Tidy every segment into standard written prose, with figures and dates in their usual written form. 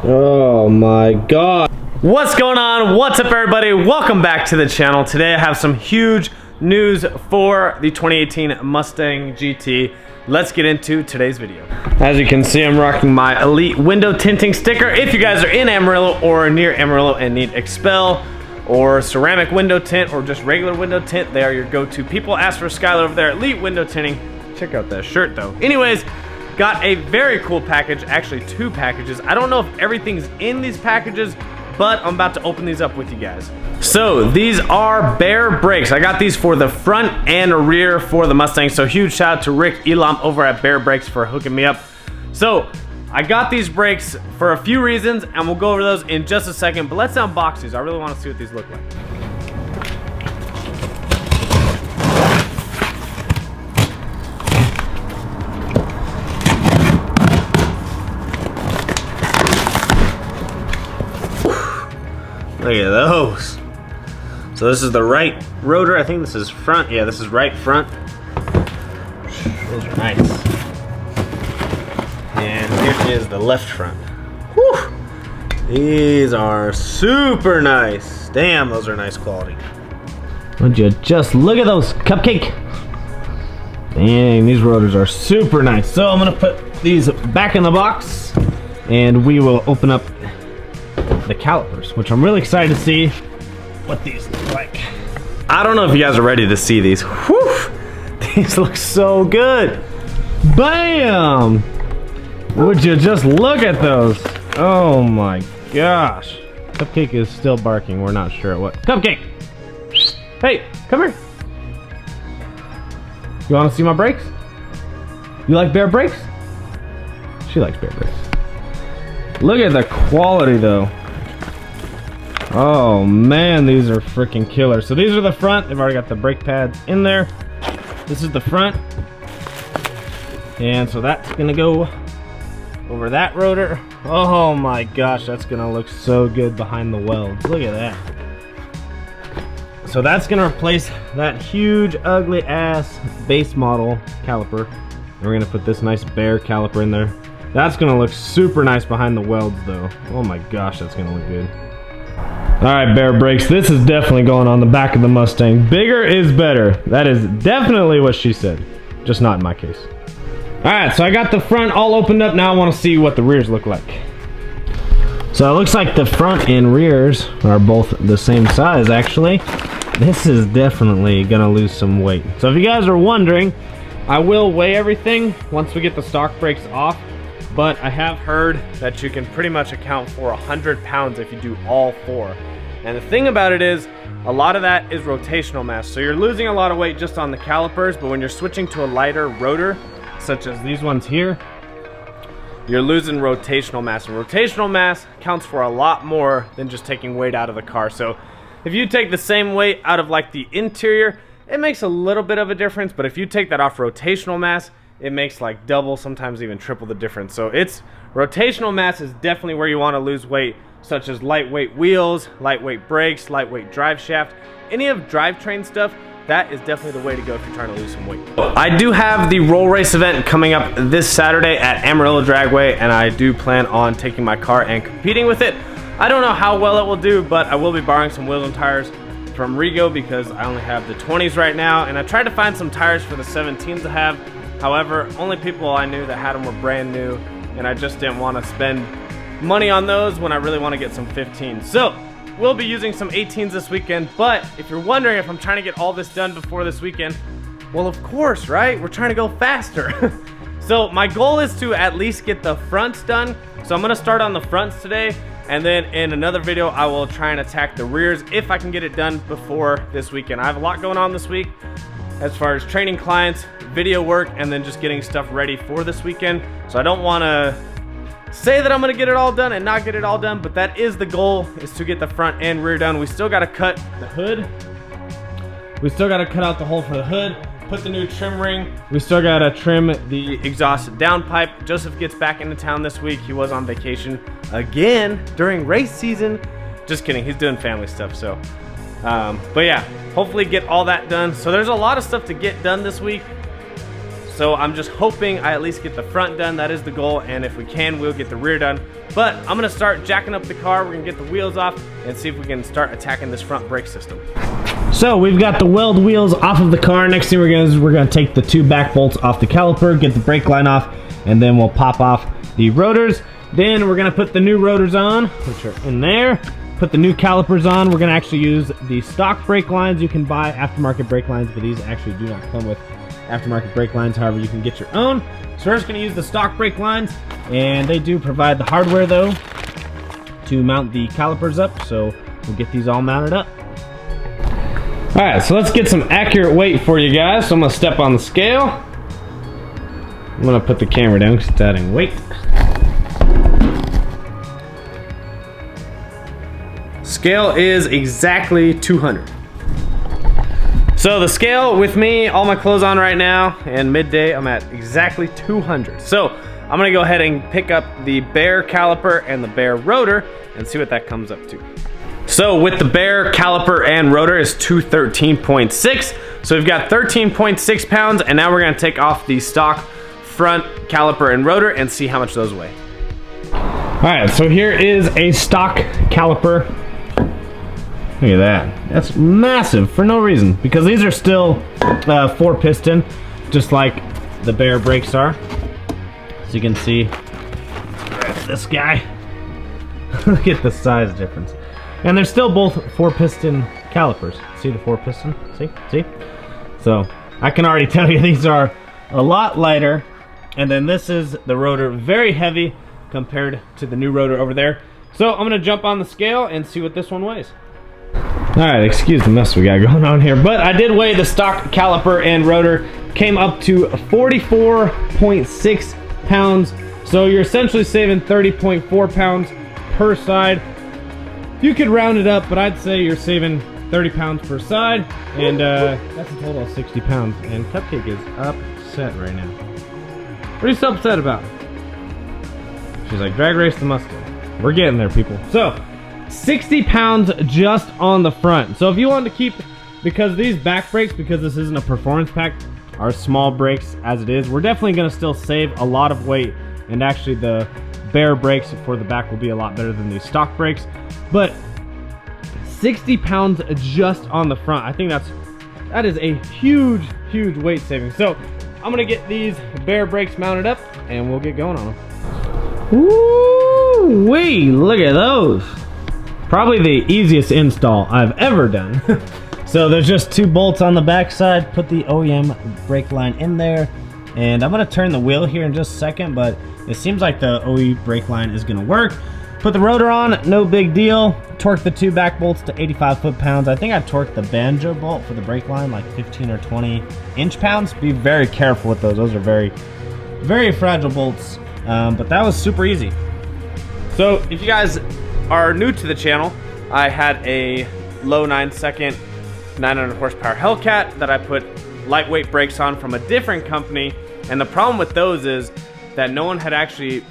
Oh my god. What's going on? What's up, everybody? Welcome back to the channel. Today I have some huge news for the 2018 Mustang GT. Let's get into today's video. As you can see, I'm rocking my Elite window tinting sticker. If you guys are in Amarillo or near Amarillo and need Expel or ceramic window tint or just regular window tint, they are your go-to. People ask for Skylar over there, Elite window tinting. Check out that shirt though. Anyways, got a very cool package, actually 2 packages. I don't know if everything's in these packages, but I'm about to open these up with you guys. So these are Bear brakes. I got these for the front and rear for the Mustang. So huge shout out to Rick Elam over at Bear Brakes for hooking me up. So I got these brakes for a few reasons and we'll go over those in just a second, but let's unbox these. I really want to see what these look like. Look at those. So this is the right rotor. I think this is front. Yeah, this is right front. Those are nice. And here is the left front. Whew. These are super nice. Damn, those are nice quality. Would you just look at those, Cupcake? Dang, these rotors are super nice. So I'm gonna put these back in the box and we will open up the calipers, which I'm really excited to see what these look like. I don't know if you guys are ready to see these. Whew. These look so good. Bam! Would you just look at those? Oh my gosh. Cupcake is still barking. We're not sure what. Cupcake! Hey, come here. You want to see my brakes? You like Bear brakes? She likes Bear brakes. Look at the quality though. Oh man, these are freaking killer. So these are the front. They've already got the brake pads in there. This is the front. And so that's gonna go over that rotor. Oh my gosh, that's gonna look so good behind the welds. Look at that. So that's gonna replace that huge, ugly ass base model caliper. And we're gonna put this nice Bear caliper in there. That's gonna look super nice behind the welds though. Oh my gosh, that's gonna look good. Alright, Bear brakes, this is definitely going on the back of the Mustang. Bigger is better. That is definitely what she said. Just not in my case. Alright, so I got the front all opened up. Now I want to see what the rears look like. So it looks like the front and rears are both the same size actually. This is definitely gonna lose some weight. So if you guys are wondering, I will weigh everything once we get the stock brakes off. But I have heard that you can pretty much account for 100 pounds if you do all 4. And the thing about it is, a lot of that is rotational mass. So you're losing a lot of weight just on the calipers, but when you're switching to a lighter rotor, such as these ones here, you're losing rotational mass. And rotational mass counts for a lot more than just taking weight out of the car. So if you take the same weight out of like the interior, it makes a little bit of a difference, but if you take that off rotational mass, it makes like double, sometimes even triple the difference. So it's rotational mass is definitely where you want to lose weight, such as lightweight wheels, lightweight brakes, lightweight drive shaft, any of drivetrain stuff. That is definitely the way to go if you're trying to lose some weight. I do have the roll race event coming up this Saturday at Amarillo Dragway, and I do plan on taking my car and competing with it. I don't know how well it will do, but I will be borrowing some wheels and tires from Rego because I only have the 20s right now, and I tried to find some tires for the 17s to have. However, only people I knew that had them were brand new, and I just didn't want to spend money on those when I really want to get some 15s. So we'll be using some 18s this weekend, but if you're wondering if I'm trying to get all this done before this weekend, well, of course, right? We're trying to go faster. So my goal is to at least get the fronts done. So I'm gonna start on the fronts today, and then in another video, I will try and attack the rears if I can get it done before this weekend. I have a lot going on this week as far as training clients, video work, and then just getting stuff ready for this weekend. So I don't wanna say that I'm gonna get it all done and not get it all done, but that is the goal, is to get the front and rear done. We still gotta cut the hood. We still gotta cut out the hole for the hood, put the new trim ring. We still gotta trim the exhaust downpipe. Joseph gets back into town this week. He was on vacation again during race season. Just kidding, he's doing family stuff, so. But yeah, hopefully get all that done. So there's a lot of stuff to get done this week. So I'm just hoping I at least get the front done. That is the goal, and if we can, we'll get the rear done. But I'm gonna start jacking up the car. We're gonna get the wheels off and see if we can start attacking this front brake system. So we've got the weld wheels off of the car. Next thing we're gonna do is we're gonna take the 2 back bolts off the caliper, get the brake line off, and then we'll pop off the rotors. Then we're gonna put the new rotors on, which are in there. Put the new calipers on. We're gonna actually use the stock brake lines. You can buy aftermarket brake lines, but these actually do not come with aftermarket brake lines. However, you can get your own. So we're just gonna use the stock brake lines, and they do provide the hardware though to mount the calipers up. So we'll get these all mounted up. All right, so let's get some accurate weight for you guys. So I'm gonna step on the scale. I'm gonna put the camera down because it's adding weight. Scale is exactly 200. So the scale with me, all my clothes on right now, and midday, I'm at exactly 200. So I'm gonna go ahead and pick up the bare caliper and the bare rotor and see what that comes up to. So with the bare caliper and rotor is 213.6. So we've got 13.6 pounds, and now we're gonna take off the stock front caliper and rotor and see how much those weigh. All right, so here is a stock caliper. Look at that. That's massive for no reason, because these are still 4 piston, just like the bare brakes are. So you can see this guy. Look at the size difference. And they're still both 4 piston calipers. See the 4 piston? See? So I can already tell you these are a lot lighter. And then this is the rotor, very heavy compared to the new rotor over there. So I'm gonna jump on the scale and see what this one weighs. All right, excuse the mess we got going on here, but I did weigh the stock caliper and rotor, came up to 44.6 pounds. So you're essentially saving 30.4 pounds per side. You could round it up, but I'd say you're saving 30 pounds per side, and that's a total of 60 pounds. And Cupcake is upset right now. What are you so upset about? She's like, drag race the Mustang. We're getting there, people. So 60 pounds just on the front. So if you want to keep, because these back brakes, because this isn't a performance pack, are small brakes as it is, we're definitely going to still save a lot of weight. And actually the bare brakes for the back will be a lot better than these stock brakes. But 60 pounds just on the front, I think that is a huge weight saving. So I'm gonna get these bare brakes mounted up and we'll get going on them. Ooh wee, look at those. Probably the easiest install I've ever done. So there's just 2 bolts on the back side. Put the OEM brake line in there, and I'm gonna turn the wheel here in just a second, but it seems like the OE brake line is gonna work. Put the rotor on, no big deal. Torque the 2 back bolts to 85 foot-pounds. I think I torqued the banjo bolt for the brake line like 15 or 20 inch-pounds. Be very careful with those. Those are very fragile bolts, but that was super easy. So if you guys are new to the channel, I had a low 9-second 900 horsepower Hellcat that I put lightweight brakes on from a different company, and the problem with those is that no one had actually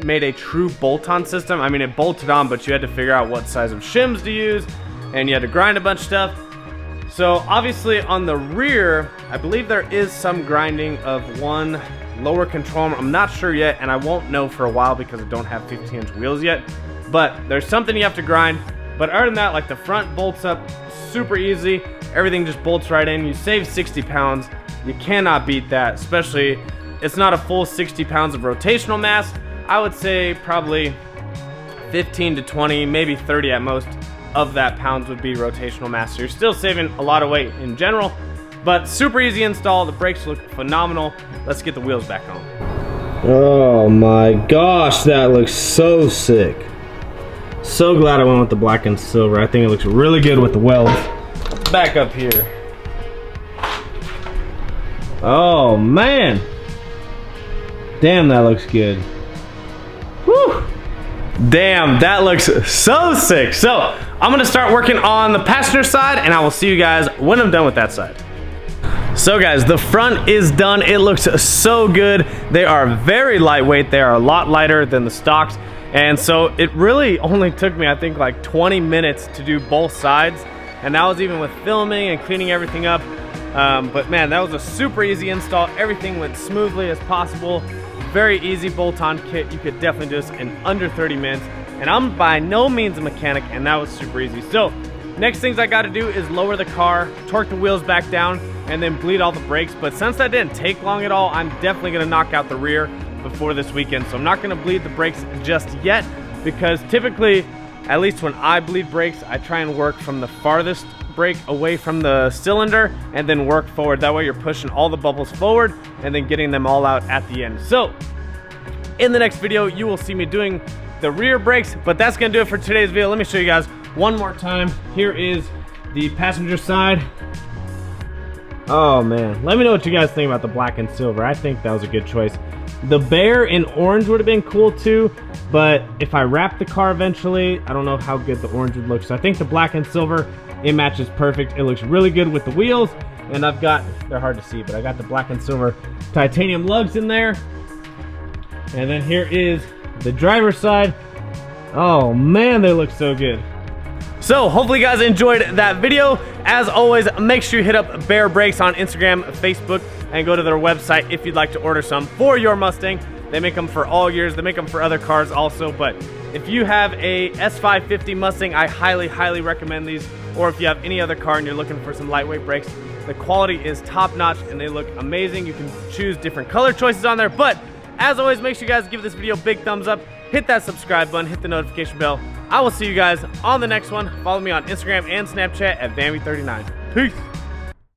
made a true bolt-on system. I mean, it bolted on, but you had to figure out what size of shims to use, and you had to grind a bunch of stuff. So obviously on the rear, I believe there is some grinding of one lower control arm. I'm not sure yet, and I won't know for a while because I don't have 15-inch wheels yet, but there's something you have to grind. But other than that, like the front bolts up super easy. Everything just bolts right in. You save 60 pounds. You cannot beat that, especially it's not a full 60 pounds of rotational mass. I would say probably 15 to 20, maybe 30 at most of that pounds would be rotational mass. So you're still saving a lot of weight in general, but super easy install. The brakes look phenomenal. Let's get the wheels back on. Oh my gosh, that looks so sick. So glad I went with the black and silver. I think it looks really good with the welds. Back up here. Oh man. Damn, that looks good. Whew. Damn, that looks so sick. So I'm gonna start working on the passenger side, and I will see you guys when I'm done with that side. So guys, the front is done. It looks so good. They are very lightweight. They are a lot lighter than the stocks. And so it really only took me, I think, like 20 minutes to do both sides. And that was even with filming and cleaning everything up. But man, that was a super easy install. Everything went smoothly as possible. Very easy bolt-on kit. You could definitely do this in under 30 minutes. And I'm by no means a mechanic, and that was super easy. So next things I got to do is lower the car, torque the wheels back down, and then bleed all the brakes. But since that didn't take long at all, I'm definitely going to knock out the rear before this weekend. So I'm not going to bleed the brakes just yet, because typically, at least when I bleed brakes, I try and work from the farthest brake away from the cylinder and then work forward. That way you're pushing all the bubbles forward and then getting them all out at the end. So in the next video, you will see me doing the rear brakes, but that's gonna do it for today's video. Let me show you guys one more time. Here is the passenger side. Oh man, let me know what you guys think about the black and silver. I think that was a good choice. The bear in orange would have been cool too, but if I wrap the car eventually, I don't know how good the orange would look. So I think the black and silver, it matches perfect. It looks really good with the wheels, and I've got, they're hard to see, but I got the black and silver titanium lugs in there. And then here is the driver's side. Oh man, they look so good. So hopefully you guys enjoyed that video. As always, make sure you hit up Bear Brakes on Instagram, Facebook, and go to their website if you'd like to order some for your Mustang. They make them for all years. They make them for other cars also, but if you have a S550 Mustang, I highly recommend these. Or if you have any other car and you're looking for some lightweight brakes, the quality is top notch and they look amazing. You can choose different color choices on there, but as always, make sure you guys give this video a big thumbs up, hit that subscribe button, hit the notification bell. I will see you guys on the next one. Follow me on Instagram and Snapchat at Bambi39. Peace.